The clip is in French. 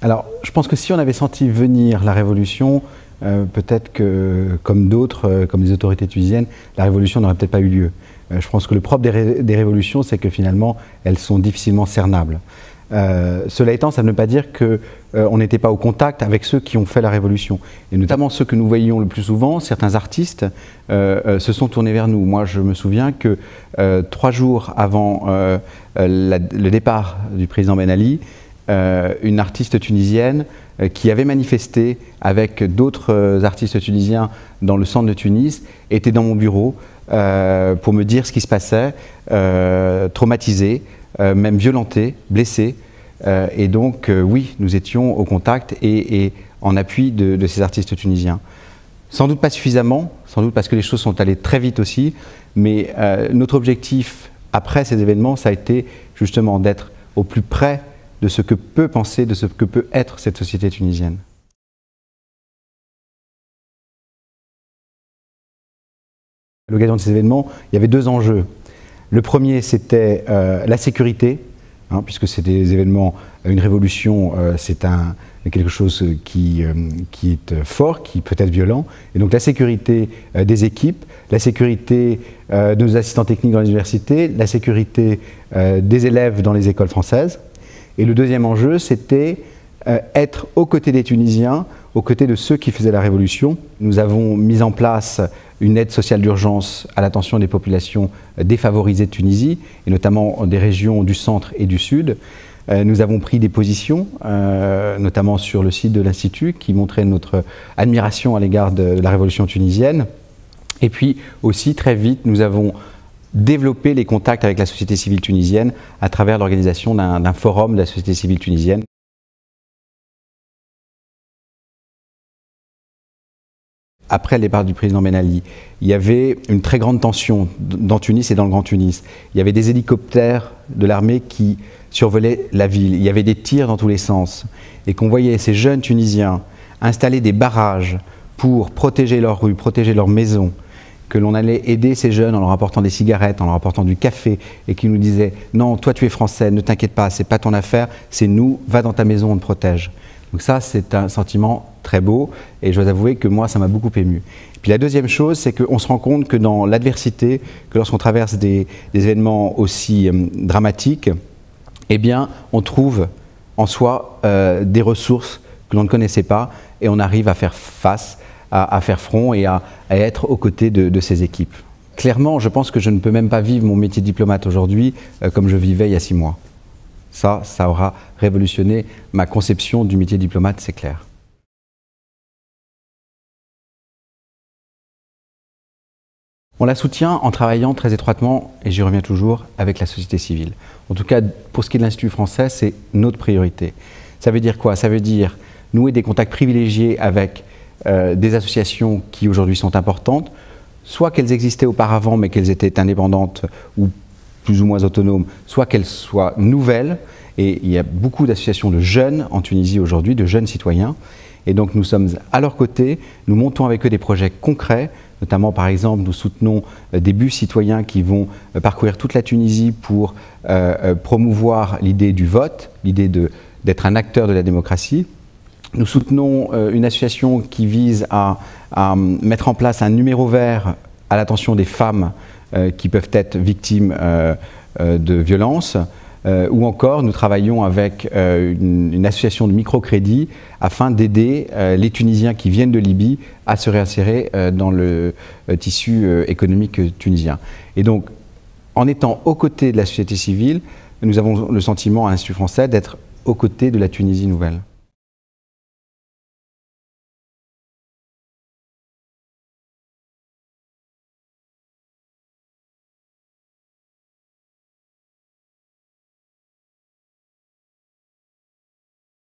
Alors, je pense que si on avait senti venir la révolution, peut-être que, comme d'autres, comme les autorités tunisiennes, la révolution n'aurait peut-être pas eu lieu. Je pense que le propre des révolutions, c'est que finalement, elles sont difficilement cernables. Cela étant, ça ne veut pas dire qu'on n'était pas au contact avec ceux qui ont fait la révolution. Et notamment ceux que nous voyions le plus souvent, certains artistes, se sont tournés vers nous. Moi, je me souviens que 3 jours avant le départ du président Ben Ali, une artiste tunisienne qui avait manifesté avec d'autres artistes tunisiens dans le centre de Tunis était dans mon bureau pour me dire ce qui se passait, traumatisée, même violentée, blessée. Et donc, oui, nous étions au contact et en appui de ces artistes tunisiens. Sans doute pas suffisamment, sans doute parce que les choses sont allées très vite aussi, mais notre objectif après ces événements, ça a été justement d'être au plus près de ce que peut penser, de ce que peut être cette société tunisienne. À l'occasion de ces événements, il y avait 2 enjeux. Le premier, c'était la sécurité, puisque c'est des événements, une révolution, c'est quelque chose qui est fort, qui peut être violent. Et donc la sécurité des équipes, la sécurité de nos assistants techniques dans les universités, la sécurité des élèves dans les écoles françaises. Et le deuxième enjeu, c'était être aux côtés des Tunisiens, aux côtés de ceux qui faisaient la révolution. Nous avons mis en place une aide sociale d'urgence à l'attention des populations défavorisées de Tunisie, et notamment des régions du centre et du sud. Nous avons pris des positions, notamment sur le site de l'Institut, qui montraient notre admiration à l'égard de la révolution tunisienne. Et puis aussi, très vite, nous avons développer les contacts avec la société civile tunisienne à travers l'organisation d'un forum de la société civile tunisienne. Après le départ du président Ben Ali, il y avait une très grande tension dans Tunis et dans le Grand Tunis. Il y avait des hélicoptères de l'armée qui survolaient la ville. Il y avait des tirs dans tous les sens. Et qu'on voyait ces jeunes Tunisiens installer des barrages pour protéger leurs rues, protéger leurs maisons, que l'on allait aider ces jeunes en leur apportant des cigarettes, en leur apportant du café, et qui nous disaient « Non, toi tu es français, ne t'inquiète pas, c'est pas ton affaire, c'est nous, va dans ta maison, on te protège ». Donc ça, c'est un sentiment très beau, et je dois avouer que moi, ça m'a beaucoup ému. Et puis la deuxième chose, c'est qu'on se rend compte que dans l'adversité, que lorsqu'on traverse des événements aussi dramatiques, eh bien, on trouve en soi des ressources que l'on ne connaissait pas, et on arrive à faire face, à faire front et à être aux côtés de ces équipes. Clairement, je pense que je ne peux même pas vivre mon métier de diplomate aujourd'hui comme je vivais il y a 6 mois. Ça aura révolutionné ma conception du métier de diplomate, c'est clair. On la soutient en travaillant très étroitement, et j'y reviens toujours, avec la société civile. En tout cas, pour ce qui est de l'Institut français, c'est notre priorité. Ça veut dire quoi? Ça veut dire nouer des contacts privilégiés avec des associations qui aujourd'hui sont importantes, soit qu'elles existaient auparavant mais qu'elles étaient indépendantes ou plus ou moins autonomes, soit qu'elles soient nouvelles. Et il y a beaucoup d'associations de jeunes en Tunisie aujourd'hui, de jeunes citoyens. Et donc nous sommes à leur côté, nous montons avec eux des projets concrets, notamment par exemple nous soutenons des bus citoyens qui vont parcourir toute la Tunisie pour promouvoir l'idée du vote, l'idée d'être un acteur de la démocratie. Nous soutenons une association qui vise à mettre en place un numéro vert à l'attention des femmes qui peuvent être victimes de violences. Ou encore, nous travaillons avec une association de microcrédit afin d'aider les Tunisiens qui viennent de Libye à se réinsérer dans le tissu économique tunisien. Et donc, en étant aux côtés de la société civile, nous avons le sentiment à l'Institut français d'être aux côtés de la Tunisie nouvelle.